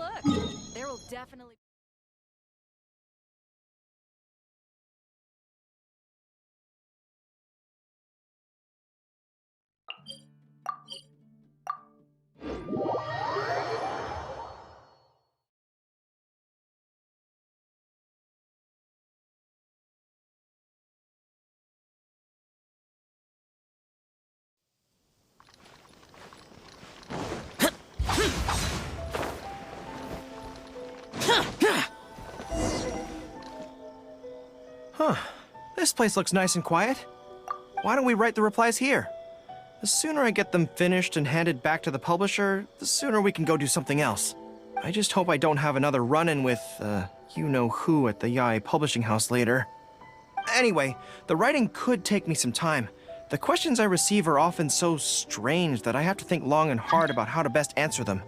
look. There will definitely... Huh. This place looks nice and quiet. Why don't we write the replies here? The sooner I get them finished and handed back to the publisher, the sooner we can go do something else. I just hope I don't have another run-in with, you-know-who at the Yae Publishing House later. Anyway, the writing could take me some time. The questions I receive are often so strange that I have to think long and hard about how to best answer them.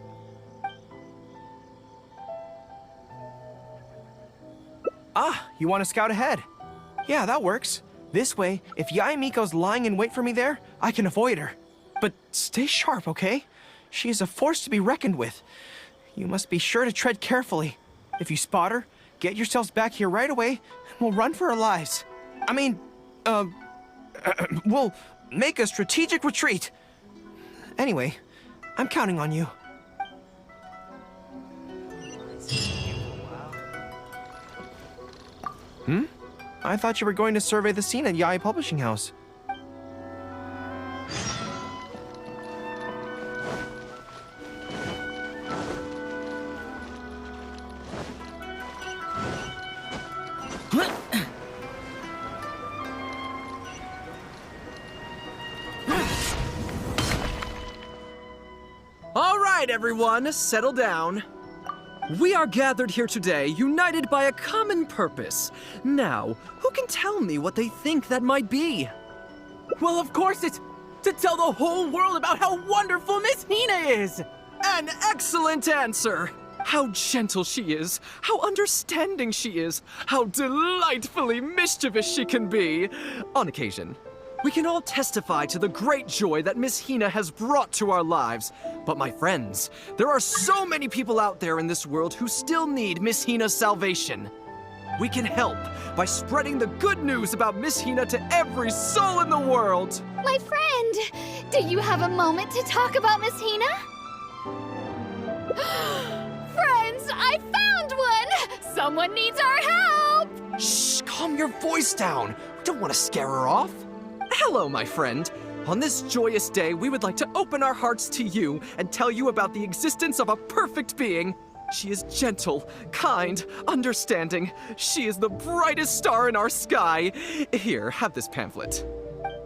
Ah, you want to scout ahead? Yeah, that works. This way, if Yae Miko's lying in wait for me there, I can avoid her. But stay sharp, okay? She is a force to be reckoned with. You must be sure to tread carefully. If you spot her, get yourselves back here right away, and we'll run for our lives. I mean, we'll make a strategic retreat. Anyway, I'm counting on you. Hmm? I thought you were going to survey the scene at Yae Publishing House. All right, everyone, settle down. We are gathered here today, united by a common purpose. Now, who can tell me what they think that might be? Well, of course it's to tell the whole world about how wonderful Miss Hina is! An excellent answer! How gentle she is, how understanding she is, how delightfully mischievous she can be, on occasion. We can all testify to the great joy that Miss Hina has brought to our lives. But my friends, there are so many people out there in this world who still need Miss Hina's salvation. We can help by spreading the good news about Miss Hina to every soul in the world. My friend, do you have a moment to talk about Miss Hina? Friends, I found one! Someone needs our help! Shh, calm your voice down. We don't want to scare her off. Hello, my friend. On this joyous day, we would like to open our hearts to you and tell you about the existence of a perfect being. She is gentle, kind, understanding. She is the brightest star in our sky. Here, have this pamphlet.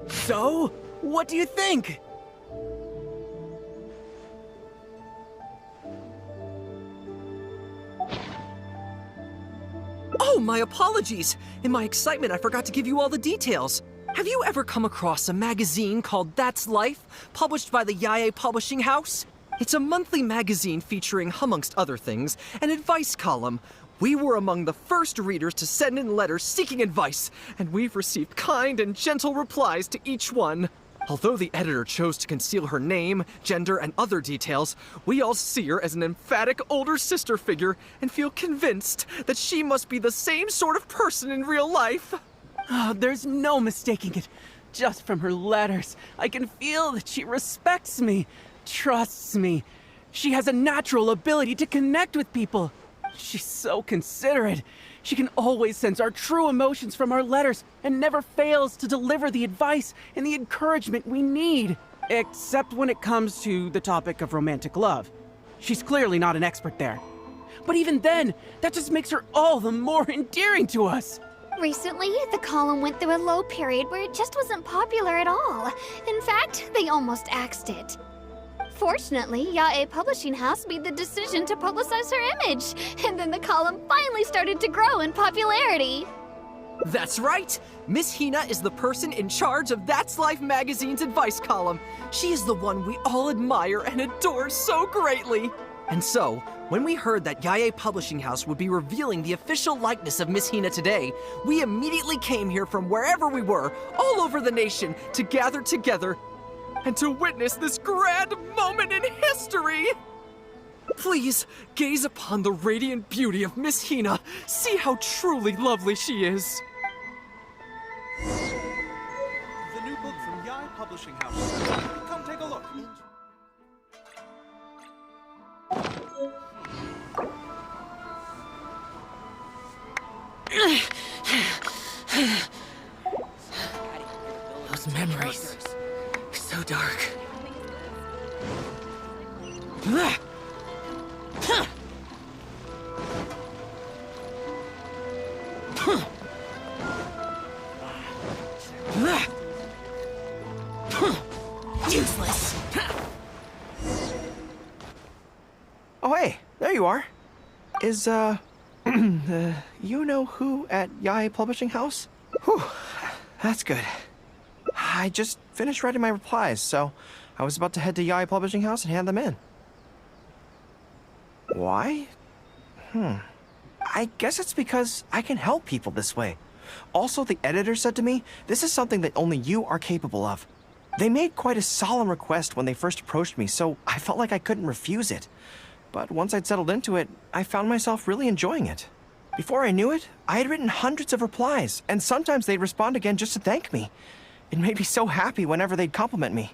So, what do you think? Oh, my apologies. In my excitement, I forgot to give you all the details. Have you ever come across a magazine called That's Life, published by the Yae Publishing House? It's a monthly magazine featuring, amongst other things, an advice column. We were among the first readers to send in letters seeking advice, and we've received kind and gentle replies to each one. Although the editor chose to conceal her name, gender, and other details, we all see her as an emphatic older sister figure and feel convinced that she must be the same sort of person in real life. Oh, there's no mistaking it. Just from her letters, I can feel that she respects me, trusts me. She has a natural ability to connect with people. She's so considerate. She can always sense our true emotions from our letters and never fails to deliver the advice and the encouragement we need. Except when it comes to the topic of romantic love. She's clearly not an expert there. But even then, that just makes her all the more endearing to us. Recently, the column went through a low period where it just wasn't popular at all. In fact, they almost axed it. Fortunately, Yae Publishing House made the decision to publicize her image, and then the column finally started to grow in popularity. That's right! Miss Hina is the person in charge of That's Life magazine's advice column. She is the one we all admire and adore so greatly. And so, when we heard that Yae Publishing House would be revealing the official likeness of Miss Hina today, we immediately came here from wherever we were, all over the nation, to gather together and to witness this grand moment in history! Please, gaze upon the radiant beauty of Miss Hina. See how truly lovely she is. The new book from Yai Publishing House. Come take a look. Those memories. So dark. Useless. Oh, hey, there you are. Is, you know who at Yai Publishing House? Whew, that's good. I just finished writing my replies, so I was about to head to Yai Publishing House and hand them in. Why? I guess it's because I can help people this way. Also, the editor said to me, this is something that only you are capable of. They made quite a solemn request when they first approached me, so I felt like I couldn't refuse it. But once I'd settled into it, I found myself really enjoying it. Before I knew it, I had written hundreds of replies, and sometimes they'd respond again just to thank me. It made me so happy whenever they'd compliment me.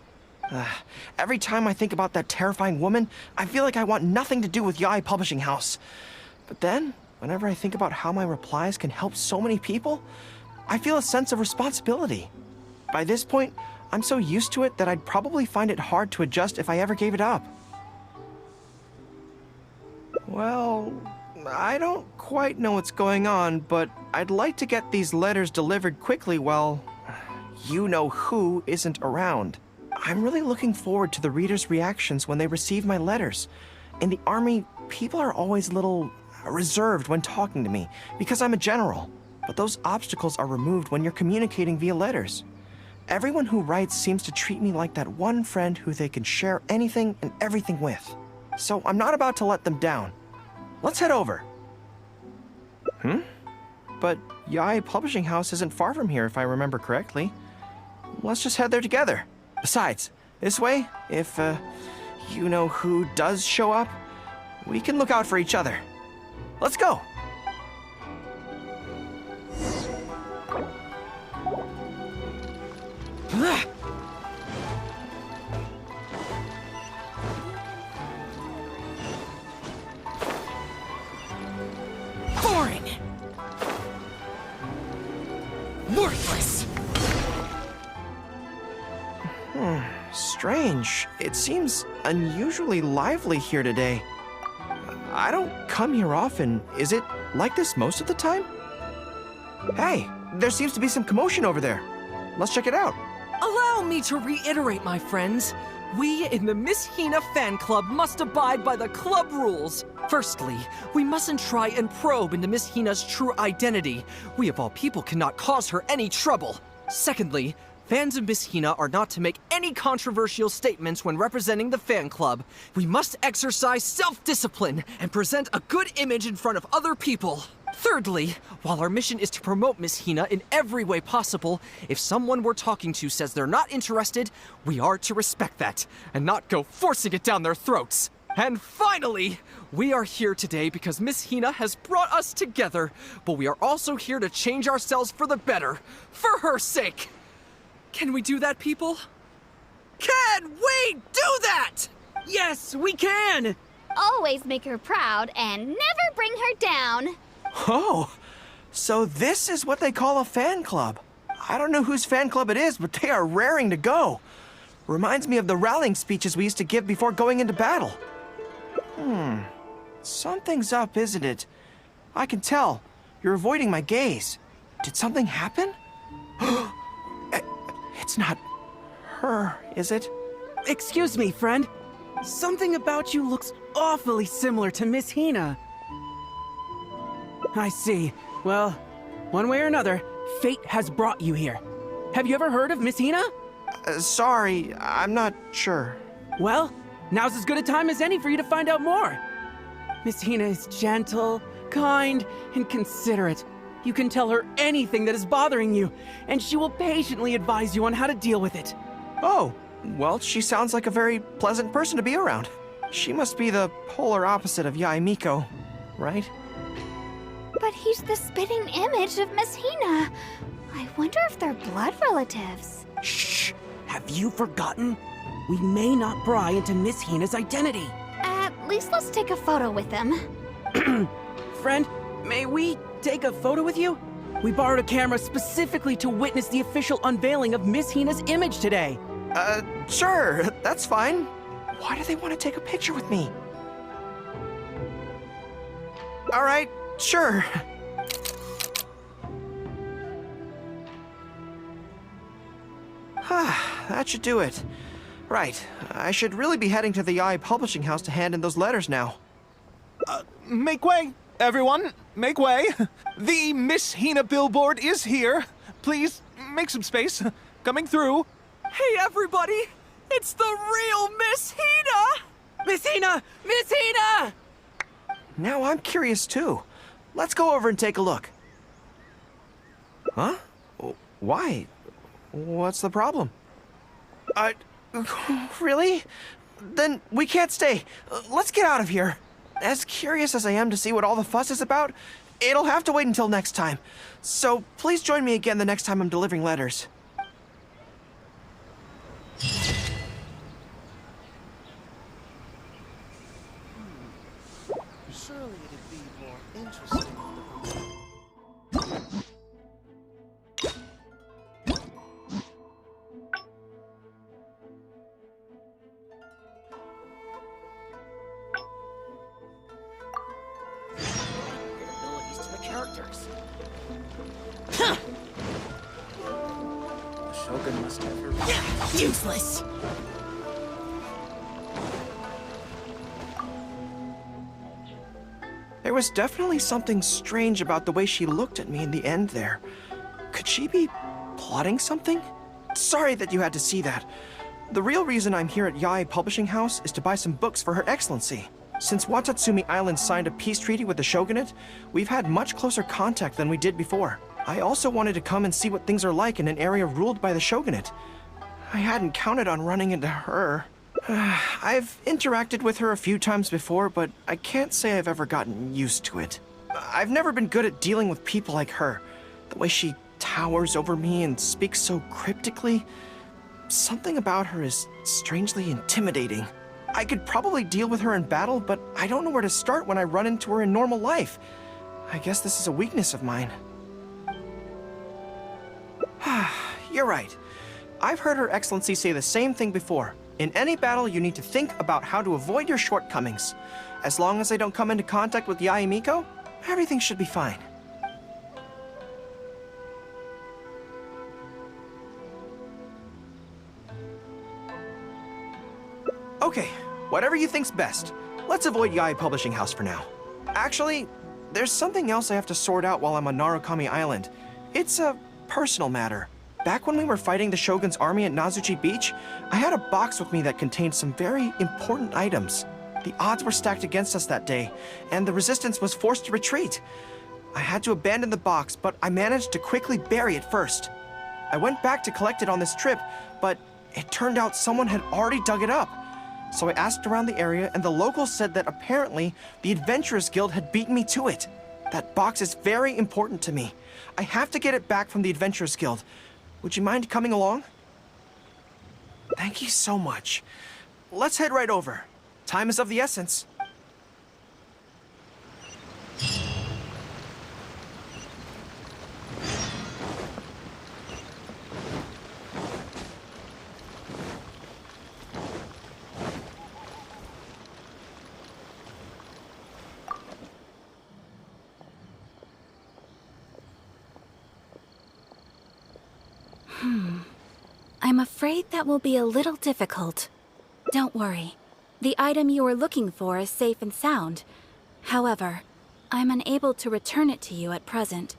Every time I think about that terrifying woman, I feel like I want nothing to do with Yai Publishing House. But then, whenever I think about how my replies can help so many people, I feel a sense of responsibility. By this point, I'm so used to it that I'd probably find it hard to adjust if I ever gave it up. Well, I don't quite know what's going on, but I'd like to get these letters delivered quickly while you-know-who isn't around. I'm really looking forward to the readers' reactions when they receive my letters. In the army, people are always a little reserved when talking to me because I'm a general. But those obstacles are removed when you're communicating via letters. Everyone who writes seems to treat me like that one friend who they can share anything and everything with. So I'm not about to let them down. Let's head over. But Yai Publishing House isn't far from here if I remember correctly. Let's just head there together. Besides, this way, if, you-know-who does show up, we can look out for each other. Let's go! Boring! Worthless! Strange. It seems unusually lively here today. I don't come here often. Is it like this most of the time? Hey, there seems to be some commotion over there. Let's check it out. Allow me to reiterate, my friends. We in the Miss Hina fan club must abide by the club rules. Firstly, we mustn't try and probe into Miss Hina's true identity. We of all people cannot cause her any trouble. Secondly, fans of Miss Hina are not to make any controversial statements when representing the fan club. We must exercise self-discipline and present a good image in front of other people. Thirdly, while our mission is to promote Miss Hina in every way possible, if someone we're talking to says they're not interested, we are to respect that and not go forcing it down their throats. And finally, we are here today because Miss Hina has brought us together, but we are also here to change ourselves for the better, for her sake. Can we do that, people? Can we do that? Yes, we can! Always make her proud and never bring her down. Oh, so this is what they call a fan club. I don't know whose fan club it is, but they are raring to go. Reminds me of the rallying speeches we used to give before going into battle. Something's up, isn't it? I can tell. You're avoiding my gaze. Did something happen? It's not her, is it? Excuse me, friend. Something about you looks awfully similar to Miss Hina. I see. Well, one way or another, fate has brought you here. Have you ever heard of Miss Hina? Sorry, I'm not sure. Well, now's as good a time as any for you to find out more. Miss Hina is gentle, kind, and considerate. You can tell her anything that is bothering you, and she will patiently advise you on how to deal with it. Oh, well, she sounds like a very pleasant person to be around. She must be the polar opposite of Yae Miko, right? But he's the spitting image of Miss Hina. I wonder if they're blood relatives. Shh! Have you forgotten? We may not pry into Miss Hina's identity. At least let's take a photo with them. Friend, may we take a photo with you? We borrowed a camera specifically to witness the official unveiling of Miss Hina's image today. Sure, that's fine. Why do they want to take a picture with me? All right, sure. That should do it. Right, I should really be heading to the Yae Publishing House to hand in those letters now. Make way, everyone. Make way. The Miss Hina billboard is here. Please, make some space. Coming through. Hey, everybody! It's the real Miss Hina! Miss Hina! Miss Hina! Now I'm curious too. Let's go over and take a look. Huh? Why? What's the problem? Really? Then we can't stay. Let's get out of here. As curious as I am to see what all the fuss is about, it'll have to wait until next time. So please join me again the next time I'm delivering letters. Surely it'd be more interesting. Abilities to the characters. The Shogun must have her. Useless! There was definitely something strange about the way she looked at me in the end there. Could she be plotting something? Sorry that you had to see that. The real reason I'm here at Yae Publishing House is to buy some books for Her Excellency. Since Watatsumi Island signed a peace treaty with the shogunate, we've had much closer contact than we did before. I also wanted to come and see what things are like in an area ruled by the shogunate. I hadn't counted on running into her. I've interacted with her a few times before, but I can't say I've ever gotten used to it. I've never been good at dealing with people like her. The way she towers over me and speaks so cryptically. Something about her is strangely intimidating. I could probably deal with her in battle, but I don't know where to start when I run into her in normal life. I guess this is a weakness of mine. You're right. I've heard Her Excellency say the same thing before. In any battle, you need to think about how to avoid your shortcomings. As long as I don't come into contact with Yae Miko, everything should be fine. Okay, whatever you think's best. Let's avoid Yae Publishing House for now. Actually, there's something else I have to sort out while I'm on Narukami Island. It's a personal matter. Back when we were fighting the Shogun's army at Nazuchi Beach, I had a box with me that contained some very important items. The odds were stacked against us that day, and the resistance was forced to retreat. I had to abandon the box, but I managed to quickly bury it first. I went back to collect it on this trip, but it turned out someone had already dug it up. So I asked around the area, and the locals said that apparently the Adventurers Guild had beaten me to it. That box is very important to me. I have to get it back from the Adventurers Guild. Would you mind coming along? Thank you so much. Let's head right over. Time is of the essence. I'm afraid that will be a little difficult. Don't worry. The item you are looking for is safe and sound. However, I'm unable to return it to you at present.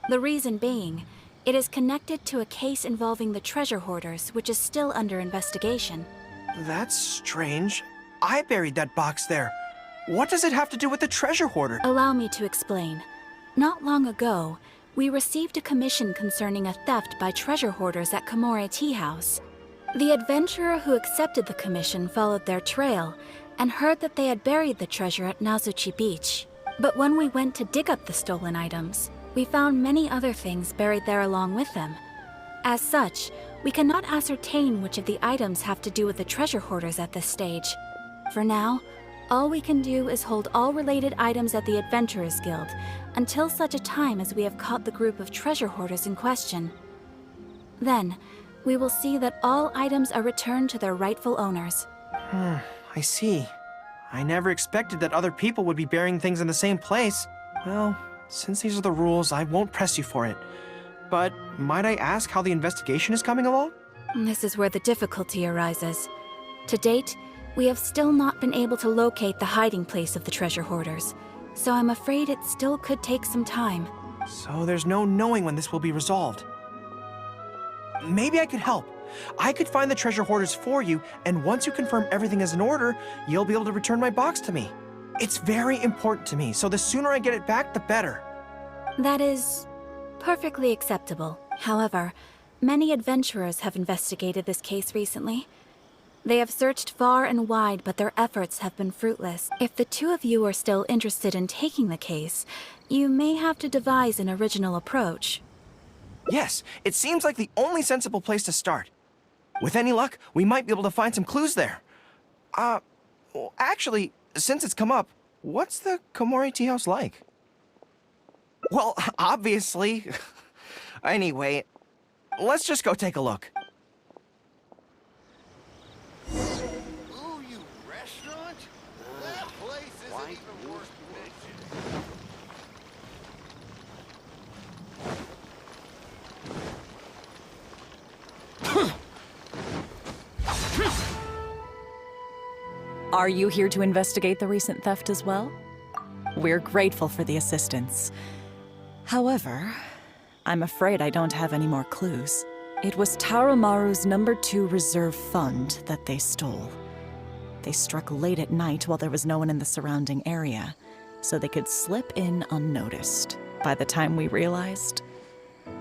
The reason being, it is connected to a case involving the treasure hoarders, which is still under investigation. That's strange. I buried that box there. What does it have to do with the treasure hoarder? Allow me to explain. Not long ago, we received a commission concerning a theft by treasure hoarders at Komore Tea House. The adventurer who accepted the commission followed their trail, and heard that they had buried the treasure at Nazuchi Beach. But when we went to dig up the stolen items, we found many other things buried there along with them. As such, we cannot ascertain which of the items have to do with the treasure hoarders at this stage. For now, all we can do is hold all related items at the Adventurers Guild until such a time as we have caught the group of treasure hoarders in question. Then, we will see that all items are returned to their rightful owners. I see. I never expected that other people would be burying things in the same place. Well, since these are the rules, I won't press you for it. But might I ask how the investigation is coming along? This is where the difficulty arises. To date, we have still not been able to locate the hiding place of the treasure hoarders, so I'm afraid it still could take some time. So there's no knowing when this will be resolved. Maybe I could help. I could find the treasure hoarders for you, and once you confirm everything is in order, you'll be able to return my box to me. It's very important to me, so the sooner I get it back, the better. That is perfectly acceptable. However, many adventurers have investigated this case recently. They have searched far and wide, but their efforts have been fruitless. If the two of you are still interested in taking the case, you may have to devise an original approach. Yes, it seems like the only sensible place to start. With any luck, we might be able to find some clues there. Well, actually, since it's come up, what's the Komori tea house like? Well, obviously. Anyway, let's just go take a look. Ooh, you restaurant? That place isn't even worth mentioning. Are you here to investigate the recent theft as well? We're grateful for the assistance. However, I'm afraid I don't have any more clues. It was Tarumaru's #2 reserve fund that they stole. They struck late at night while there was no one in the surrounding area, so they could slip in unnoticed. By the time we realized,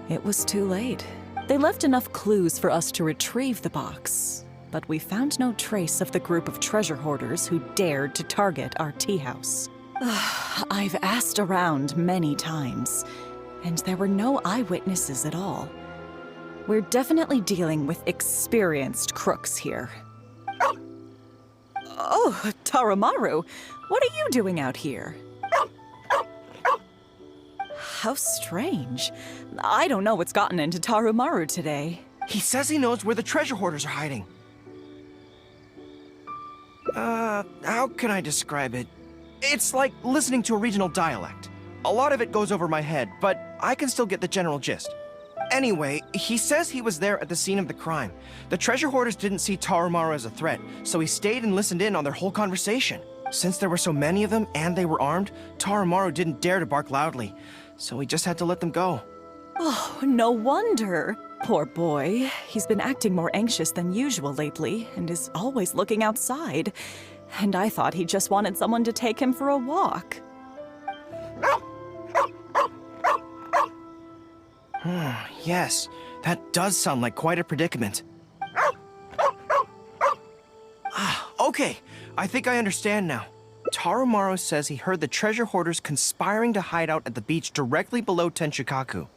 it was too late. They left enough clues for us to retrieve the box, but we found no trace of the group of treasure hoarders who dared to target our tea house. I've asked around many times, and there were no eyewitnesses at all. We're definitely dealing with experienced crooks here. Oh, Tarumaru, what are you doing out here? How strange. I don't know what's gotten into Tarumaru today. He says he knows where the treasure hoarders are hiding. How can I describe it? It's like listening to a regional dialect. A lot of it goes over my head, but I can still get the general gist. Anyway, he says he was there at the scene of the crime. The treasure hoarders didn't see Tarumaru as a threat, so he stayed and listened in on their whole conversation. Since there were so many of them and they were armed, Tarumaru didn't dare to bark loudly, so he just had to let them go. Oh, no wonder. Poor boy. He's been acting more anxious than usual lately and is always looking outside. And I thought he just wanted someone to take him for a walk. Yes, that does sound like quite a predicament. Okay, I think I understand now. Tarumaru says he heard the treasure hoarders conspiring to hide out at the beach directly below Tenshikaku.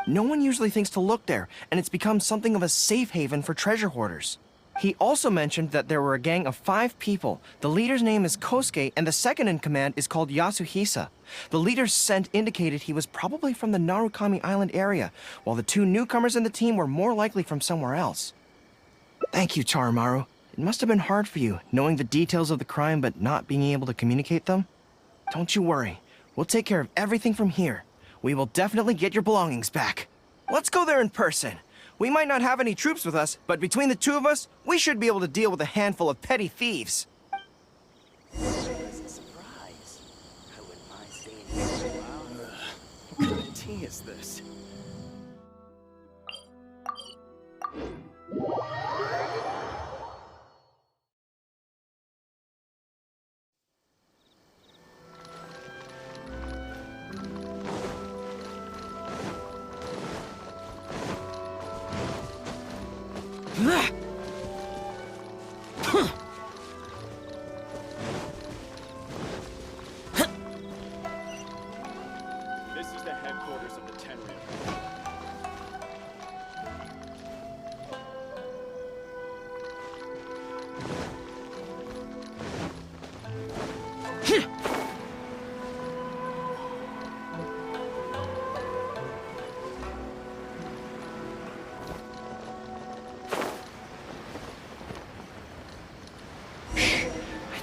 No one usually thinks to look there, and it's become something of a safe haven for treasure hoarders. He also mentioned that there were a gang of 5 people. The leader's name is Kosuke, and the second in command is called Yasuhisa. The leader's scent indicated he was probably from the Narukami Island area, while the 2 newcomers in the team were more likely from somewhere else. Thank you, Tarumaru. It must have been hard for you, knowing the details of the crime but not being able to communicate them. Don't you worry. We'll take care of everything from here. We will definitely get your belongings back. Let's go there in person. We might not have any troops with us, but between the 2 of us, we should be able to deal with a handful of petty thieves. As a surprise, I wouldn't mind staying here for a while. What kind of tea is this?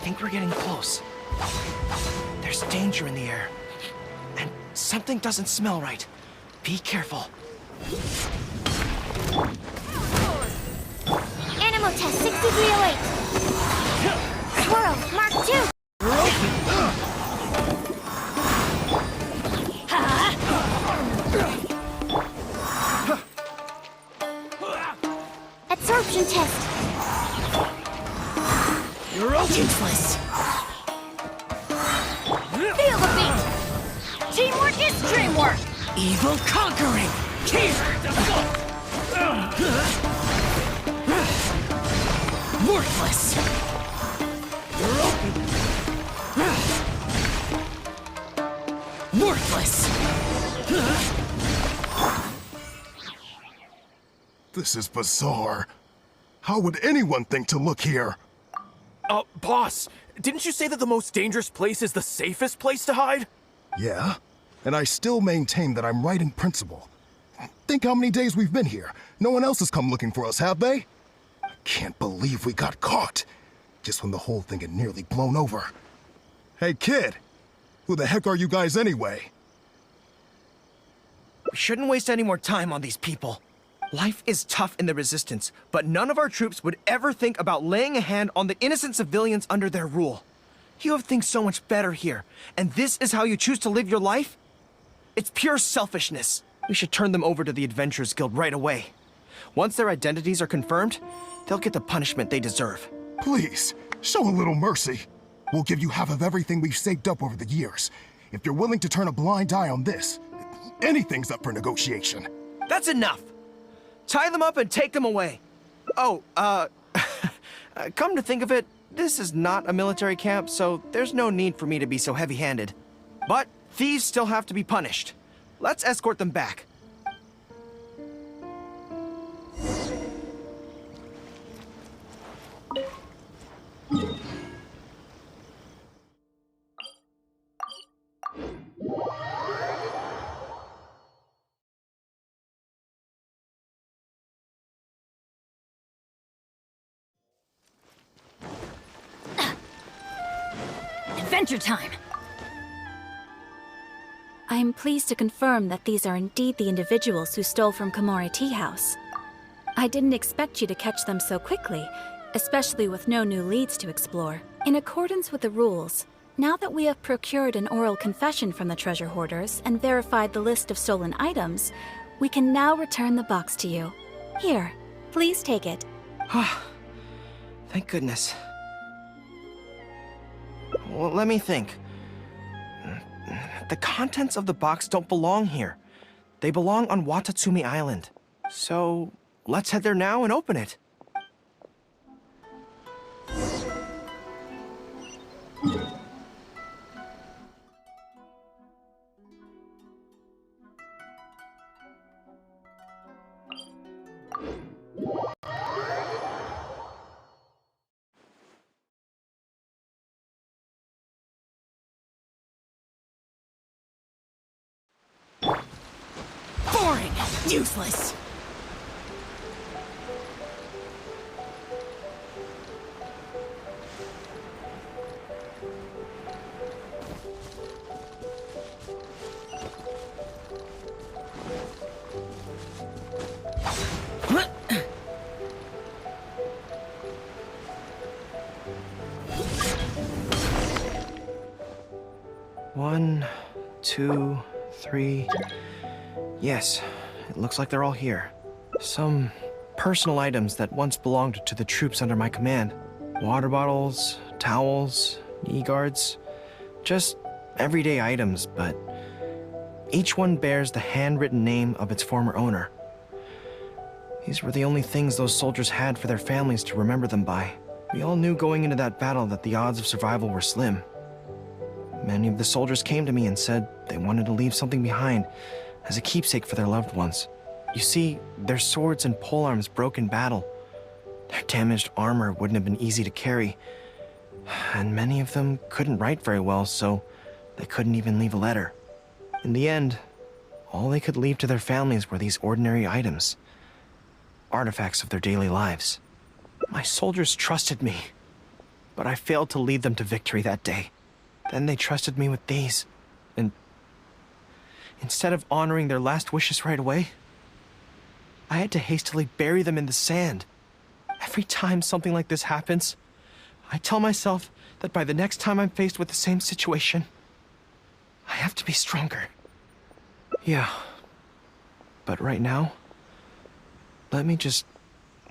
think we're getting close. There's danger in the air. And something doesn't smell right. Be careful. Animal test 6308. Swirl, Mark 2. Absorption test. You're useless. Feel the beat. Teamwork is dreamwork. Evil conquering. Worthless. Worthless. This is bizarre. How would anyone think to look here? Boss, didn't you say that the most dangerous place is the safest place to hide? Yeah, and I still maintain that I'm right in principle. Think how many days we've been here. No one else has come looking for us, have they? I can't believe we got caught. Just when the whole thing had nearly blown over. Hey, kid! Who the heck are you guys anyway? We shouldn't waste any more time on these people. Life is tough in the Resistance, but none of our troops would ever think about laying a hand on the innocent civilians under their rule. You have things so much better here, and this is how you choose to live your life? It's pure selfishness. We should turn them over to the Adventurers Guild right away. Once their identities are confirmed, they'll get the punishment they deserve. Please, show a little mercy. We'll give you half of everything we've saved up over the years. If you're willing to turn a blind eye on this, anything's up for negotiation. That's enough! Tie them up and take them away. Oh, come to think of it, this is not a military camp, so there's no need for me to be so heavy-handed. But thieves still have to be punished. Let's escort them back. Adventure time! I am pleased to confirm that these are indeed the individuals who stole from Komori Tea House. I didn't expect you to catch them so quickly, especially with no new leads to explore. In accordance with the rules, now that we have procured an oral confession from the treasure hoarders and verified the list of stolen items, we can now return the box to you. Here, please take it. Thank goodness. Well, let me think. The contents of the box don't belong here. They belong on Watatsumi Island. So, let's head there now and open it. Boring! Useless! One, two, three. Yes, it looks like they're all here. Some personal items that once belonged to the troops under my command. Water bottles, towels, knee guards. Just everyday items, but each one bears the handwritten name of its former owner. These were the only things those soldiers had for their families to remember them by. We all knew going into that battle that the odds of survival were slim. Many of the soldiers came to me and said they wanted to leave something behind as a keepsake for their loved ones. You see, their swords and polearms broke in battle. Their damaged armor wouldn't have been easy to carry. And many of them couldn't write very well, so they couldn't even leave a letter. In the end, all they could leave to their families were these ordinary items. Artifacts of their daily lives. My soldiers trusted me. but I failed to lead them to victory that day. Then they trusted me with these, and instead of honoring their last wishes right away, I had to hastily bury them in the sand. Every time something like this happens, I tell myself that by the next time I'm faced with the same situation, I have to be stronger. Yeah. But right now, let me just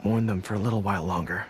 mourn them for a little while longer.